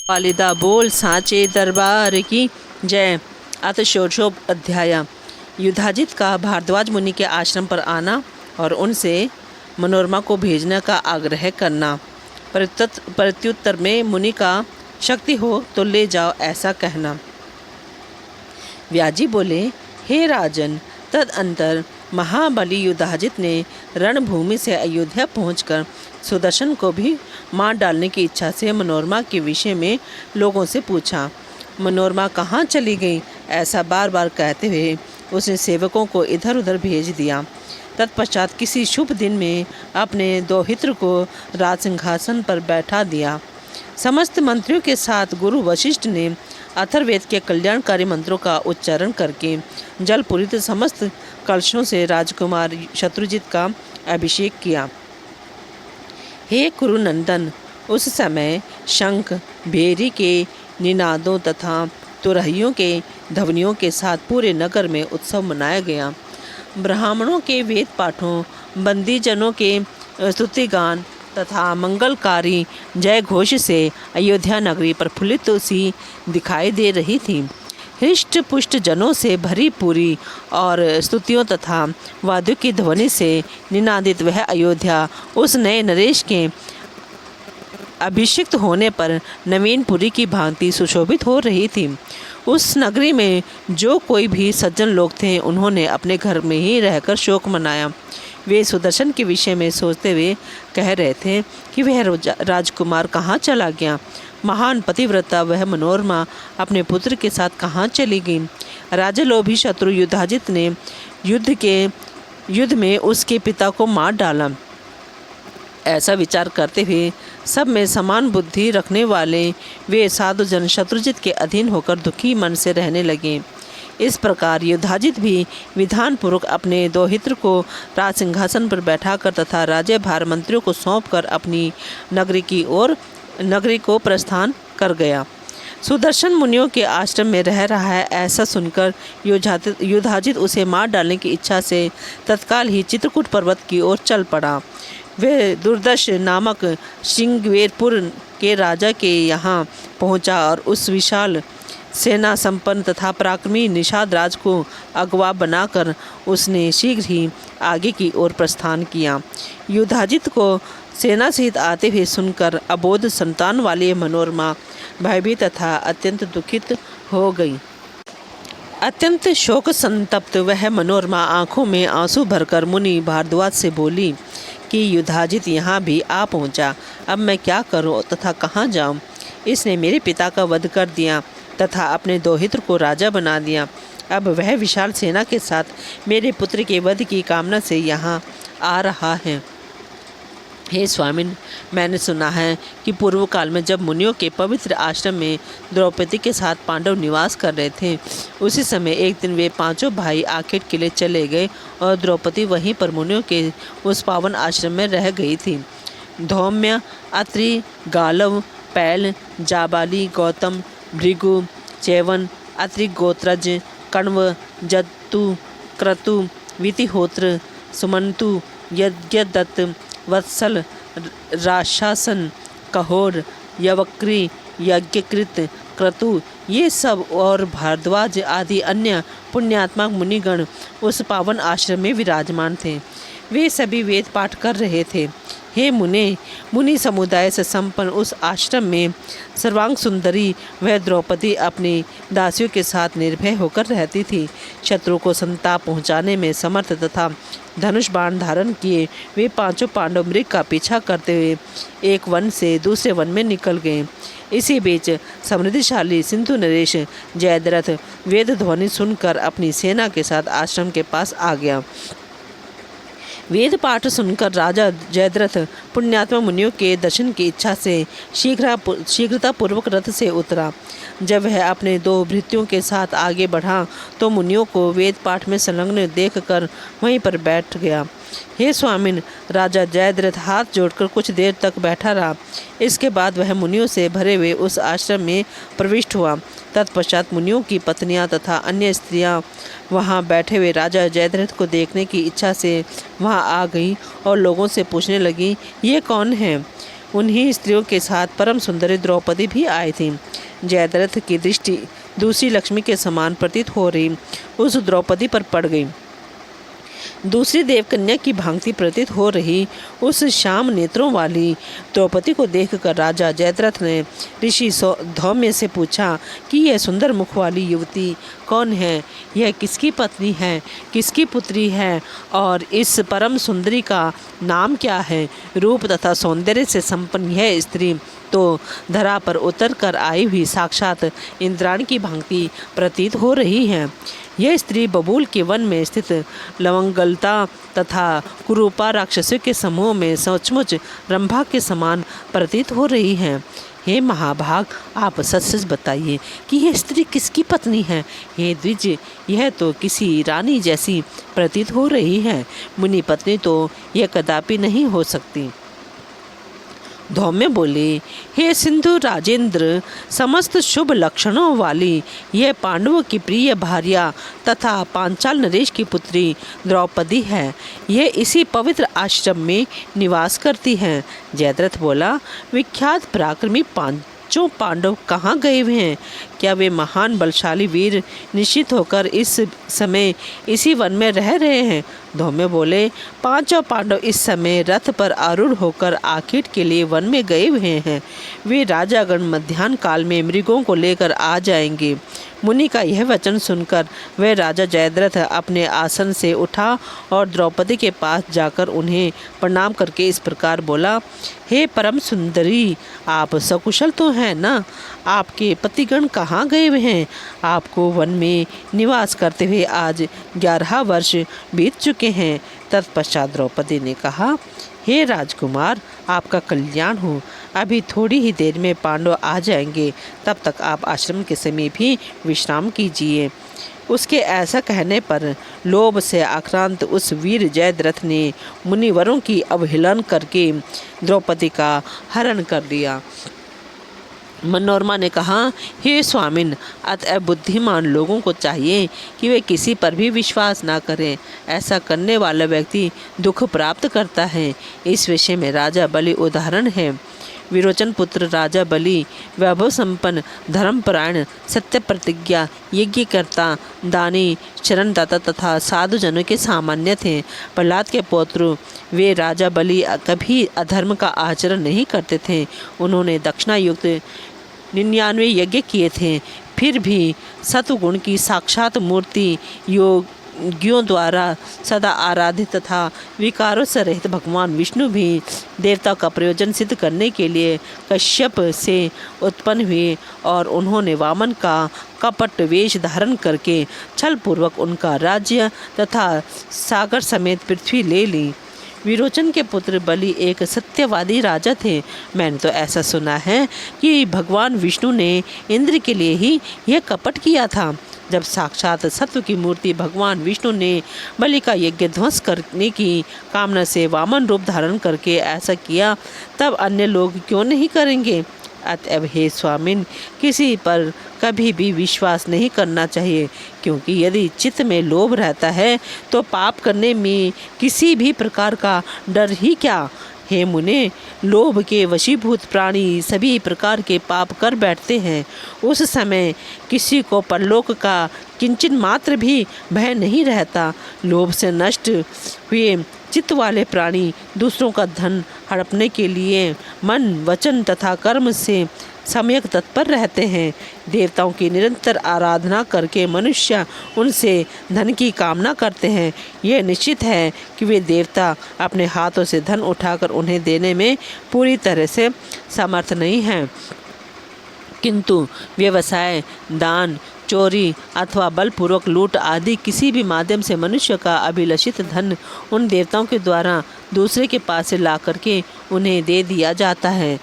वालिदा बोल सांचे दरबार की जय। अथ षोडशोप अध्याय। युधाजित का भारद्वाज मुनि के आश्रम पर आना और उनसे मनोरमा को भेजने का आग्रह करना। प्रत्युत्तर में मुनि का शक्ति हो तो ले जाओ ऐसा कहना। व्याजी बोले, हे राजन, तदंतर महाबली युधाजित ने रणभूमि से अयोध्या पहुंचकर सुदर्शन को भी मार डालने की इच्छा से मनोरमा के विषय में लोगों से पूछा। मनोरमा कहाँ चली गई, ऐसा बार बार कहते हुए उसने सेवकों को इधर उधर भेज दिया। तत्पश्चात किसी शुभ दिन में अपने दोहित्र को राज सिंहासन पर बैठा दिया। समस्त मंत्रियों के साथ गुरु वशिष्ठ ने अथर्ववेद के कल्याणकारी मंत्रों का उच्चारण करके जलपूरित समस्त कलशों से राजकुमार शत्रुजित का अभिषेक किया। हे कुरुनंदन, उस समय शंख भेरी के निनादों तथा तुरहियों के ध्वनियों के साथ पूरे नगर में उत्सव मनाया गया। ब्राह्मणों के वेद पाठों, बंदीजनों के स्तुतिगान तथा मंगलकारी जय घोष से अयोध्या नगरी प्रफुल्लित सी दिखाई दे रही थी। हृष्ट पुष्ट जनों से भरी पूरी और स्तुतियों तथा वाद्यों की ध्वनि से निनादित वह अयोध्या उस नए नरेश के अभिषिक्त होने पर नवीनपुरी की भांति सुशोभित हो रही थी। उस नगरी में जो कोई भी सज्जन लोग थे, उन्होंने अपने घर में ही रहकर शोक मनाया। वे सुदर्शन के विषय में सोचते हुए कह रहे थे कि वह राजकुमार कहाँ चला गया। महान पतिव्रता वह मनोरमा अपने पुत्र के साथ कहाँ चली गई। राजलोभी शत्रु युधाजित ने युद्ध में उसके पिता को मार डाला। ऐसा विचार करते हुए सब में समान बुद्धि रखने वाले वे साधुजन शत्रुजित के अधीन होकर दुखी मन से रहने लगे। इस प्रकार युधाजित भी विधानपूर्वक अपने दोहित्र को राज सिंहासन पर बैठाकर तथा राज्यभार मंत्रियों को सौंपकर अपनी नगरी को प्रस्थान कर गया। सुदर्शन मुनियों के आश्रम में रह रहा है ऐसा सुनकर युधाजित उसे मार डालने की इच्छा से तत्काल ही चित्रकूट पर्वत की ओर चल पड़ा। वह दुर्दश नामक श्रृंगवेरपुर के राजा के यहाँ पहुँचा और उस विशाल सेना संपन्न तथा पराक्रमी निषाद राज को अगवा बनाकर उसने शीघ्र ही आगे की ओर प्रस्थान किया। युधाजित को सेना सहित आते हुए सुनकर अबोध संतान वाली मनोरमा भयभीत तथा अत्यंत दुखित हो गई। अत्यंत शोक संतप्त वह मनोरमा आंखों में आंसू भरकर मुनि भारद्वाज से बोली कि युधाजित यहाँ भी आ पहुँचा, अब मैं क्या करूँ तथा कहाँ जाऊँ। इसने मेरे पिता का वध कर दिया तथा अपने दोहित्र को राजा बना दिया। अब वह विशाल सेना के साथ मेरे पुत्र के वध की कामना से यहाँ आ रहा है। हे स्वामिन, मैंने सुना है कि पूर्व काल में जब मुनियों के पवित्र आश्रम में द्रौपदी के साथ पांडव निवास कर रहे थे, उसी समय एक दिन वे पांचों भाई आखेट के लिए चले गए और द्रौपदी वहीं पर मुनियों के उस पावन आश्रम में रह गई थी। धौम्य, अत्रि, गालव, पैल, जाबाली, गौतम, भृगु, चैवन, अत्रि गोत्रज, कण्व, जतु, क्रतु, वितिहोत्र, सुमंतु, यज्ञदत्त, वत्सल, राशासन, कहोर, यवक्री, यज्ञकृत, क्रतु, ये सब और भारद्वाज आदि अन्य पुण्यात्मा मुनिगण उस पावन आश्रम में विराजमान थे। वे सभी वेद पाठ कर रहे थे। हे मुनि समुदाय से संपन्न उस आश्रम में सर्वांग सुंदरी वह द्रौपदी अपनी दासियों के साथ निर्भय होकर रहती थी। शत्रु को संताप पहुंचाने में समर्थ तथा धनुष बाण धारण किए वे पांचों पांडव मृग का पीछा करते हुए एक वन से दूसरे वन में निकल गए। इसी बीच समृद्धिशाली सिंधु नरेश जयद्रथ वेद ध्वनि सुनकर अपनी सेना के साथ आश्रम के पास आ गया। वेद पाठ सुनकर राजा जयद्रथ पुण्यात्मा मुनियों के दर्शन की इच्छा से शीघ्रतापूर्वक रथ से उतरा। जब वह अपने दो भृत्यों के साथ आगे बढ़ा तो मुनियों को वेद पाठ में संलग्न देखकर वहीं पर बैठ गया। हे स्वामिन, राजा जयद्रथ हाथ जोड़कर कुछ देर तक बैठा रहा। इसके बाद वह मुनियों से भरे हुए उस आश्रम में प्रविष्ट हुआ। तत्पश्चात मुनियों की पत्नियां तथा अन्य स्त्रियां वहां बैठे हुए राजा जयद्रथ को देखने की इच्छा से वहां आ गई और लोगों से पूछने लगी, ये कौन है। उन्हीं स्त्रियों के साथ परम सुंदरी द्रौपदी भी आई थी। जयद्रथ की दृष्टि दूसरी लक्ष्मी के समान प्रतीत हो रही उस द्रौपदी पर पड़ गई। दूसरी देवकन्या की भांति प्रतीत हो रही उस श्याम नेत्रों वाली द्रौपदी को देखकर राजा जयद्रथ ने ऋषि धौम्य से पूछा कि यह सुंदर मुख वाली युवती कौन है? यह किसकी पत्नी है? किसकी पुत्री है? और इस परम सुंदरी का नाम क्या है? रूप तथा सौंदर्य से संपन्न यह स्त्री तो धरा पर उतर कर आई हुई साक्षात इंद्राणी की भांति प्रतीत हो रही है। यह स्त्री बबूल के वन में स्थित लवंगलता तथा कुरूपा राक्षसों के समूह में सचमुच रंभा के समान प्रतीत हो रही है। हे महाभाग, आप सच सच बताइए कि यह स्त्री किसकी पत्नी है? हे द्विज, यह तो किसी रानी जैसी प्रतीत हो रही है। मुनि पत्नी तो यह कदापि नहीं हो सकती। धौम्य बोले, हे सिंधु राजेंद्र, समस्त शुभ लक्षणों वाली यह पांडवों की प्रिय भार्या तथा पांचाल नरेश की पुत्री द्रौपदी है। यह इसी पवित्र आश्रम में निवास करती है। जयद्रथ बोला, विख्यात पराक्रमी पांचों पांडव कहाँ गए हुए हैं? क्या वे महान बलशाली वीर निश्चित होकर इस समय इसी वन में रह रहे हैं? धौम्य बोले, पांचों पांडव इस समय रथ पर आरूढ़ होकर आखेट के लिए वन में गए हुए हैं। वे राजागण मध्याह्न काल में मृगों को लेकर आ जाएंगे। मुनि का यह वचन सुनकर वह राजा जयद्रथ अपने आसन से उठा और द्रौपदी के पास जाकर उन्हें प्रणाम करके इस प्रकार बोला, हे परम सुंदरी, आप सकुशल तो हैं ना? आपके पतिगण कहाँ गए हुए हैं? आपको वन में निवास करते हुए आज 11 वर्ष बीत चुके हैं। तत्पश्चात द्रौपदी ने कहा, हे राजकुमार, आपका कल्याण हो। अभी थोड़ी ही देर में पांडव आ जाएंगे, तब तक आप आश्रम के समीप ही विश्राम कीजिए। उसके ऐसा कहने पर लोभ से आक्रांत उस वीर जयद्रथ ने मुनिवरों की अवहेलना करके द्रौपदी का हरण कर लिया। मनोरमा ने कहा, हे स्वामिन, अतः बुद्धिमान लोगों को चाहिए कि वे किसी पर भी विश्वास ना करें। ऐसा करने वाला व्यक्ति दुख प्राप्त करता है। इस विषय में राजा बलि उदाहरण है। विरोचन पुत्र राजा बलि वैभव संपन्न, धर्मपरायण, सत्य प्रतिज्ञा, यज्ञकर्ता, दानी, शरणदाता तथा साधुजनों के सामान्य थे। प्रहलाद के पौत्र वे राजा बलि कभी अधर्म का आचरण नहीं करते थे। उन्होंने दक्षिणा युक्त 99 यज्ञ किए थे। फिर भी सत्वगुण की साक्षात मूर्ति योगियों द्वारा सदा आराधित तथा विकारों से रहित भगवान विष्णु भी देवता का प्रयोजन सिद्ध करने के लिए कश्यप से उत्पन्न हुए और उन्होंने वामन का कपट वेश धारण करके छलपूर्वक उनका राज्य तथा सागर समेत पृथ्वी ले ली। विरोचन के पुत्र बलि एक सत्यवादी राजा थे। मैंने तो ऐसा सुना है कि भगवान विष्णु ने इंद्र के लिए ही यह कपट किया था। जब साक्षात सत्व की मूर्ति भगवान विष्णु ने बलि का यज्ञ ध्वंस करने की कामना से वामन रूप धारण करके ऐसा किया, तब अन्य लोग क्यों नहीं करेंगे? अतएव हे स्वामिन, किसी पर कभी भी विश्वास नहीं करना चाहिए, क्योंकि यदि चित्त में लोभ रहता है तो पाप करने में किसी भी प्रकार का डर ही क्या। हे मुने, लोभ के वशीभूत प्राणी सभी प्रकार के पाप कर बैठते हैं। उस समय किसी को परलोक का किंचन मात्र भी भय नहीं रहता। लोभ से नष्ट हुए चित्त वाले प्राणी दूसरों का धन हड़पने के लिए मन, वचन तथा कर्म से सम्यक तत्पर रहते हैं। देवताओं की निरंतर आराधना करके मनुष्य उनसे धन की कामना करते हैं। यह निश्चित है कि वे देवता अपने हाथों से धन उठाकर उन्हें देने में पूरी तरह से समर्थ नहीं हैं, किंतु व्यवसाय, दान, चोरी अथवा बलपूर्वक लूट आदि किसी भी माध्यम से मनुष्य का अभिलषित धन उन देवताओं के द्वारा दूसरे के पास से ला करके उन्हें दे दिया जाता है।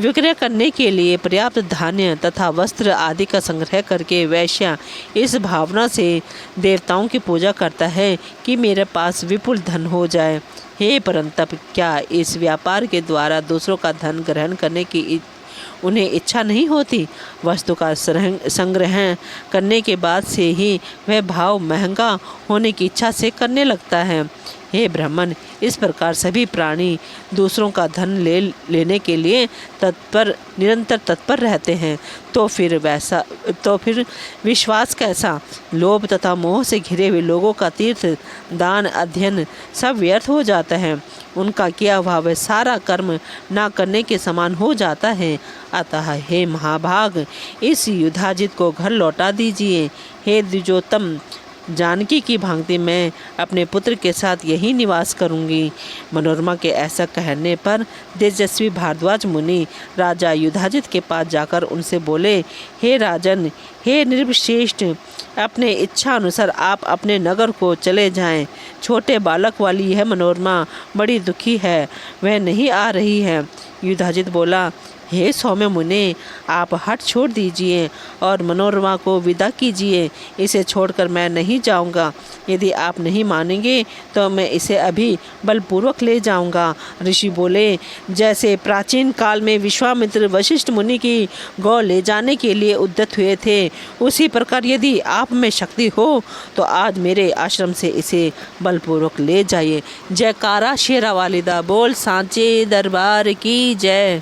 विक्रय करने के लिए पर्याप्त धान्य तथा वस्त्र आदि का संग्रह करके वैश्य इस भावना से देवताओं की पूजा करता है कि मेरे पास विपुल धन हो जाए। हे परंतप, क्या इस व्यापार के द्वारा दूसरों का धन ग्रहण करने की उन्हें इच्छा नहीं होती? वस्तु का संग्रह करने के बाद से ही वह भाव महंगा होने की इच्छा से करने लगता है। हे ब्राह्मण, इस प्रकार सभी प्राणी दूसरों का धन लेने के लिए निरंतर तत्पर रहते हैं, तो फिर विश्वास कैसा? लोभ तथा मोह से घिरे हुए लोगों का तीर्थ, दान, अध्ययन सब व्यर्थ हो जाता है। उनका किया हुआ सारा कर्म ना करने के समान हो जाता है। अतः हे महाभाग, इस युधाजित को घर लौटा दीजिए। हे द्विजोत्तम, जानकी की भांति मैं अपने पुत्र के साथ यही निवास करूंगी। मनोरमा के ऐसा कहने पर तेजस्वी भारद्वाज मुनि राजा युधाजित के पास जाकर उनसे बोले, हे राजन, हे निर्विशेष्ट, अपने इच्छा अनुसार आप अपने नगर को चले जाएं। छोटे बालक वाली यह मनोरमा बड़ी दुखी है, वह नहीं आ रही है। युधाजित बोला, हे सौम्य मुने, आप हठ छोड़ दीजिए और मनोरमा को विदा कीजिए। इसे छोड़कर मैं नहीं जाऊंगा। यदि आप नहीं मानेंगे तो मैं इसे अभी बलपूर्वक ले जाऊंगा। ऋषि बोले, जैसे प्राचीन काल में विश्वामित्र वशिष्ठ मुनि की गौ ले जाने के लिए उद्यत हुए थे, उसी प्रकार यदि आप में शक्ति हो तो आज मेरे आश्रम से इसे बलपूर्वक ले जाइए। जयकारा शेरा वालिदा बोल, सांचे दरबार की जय।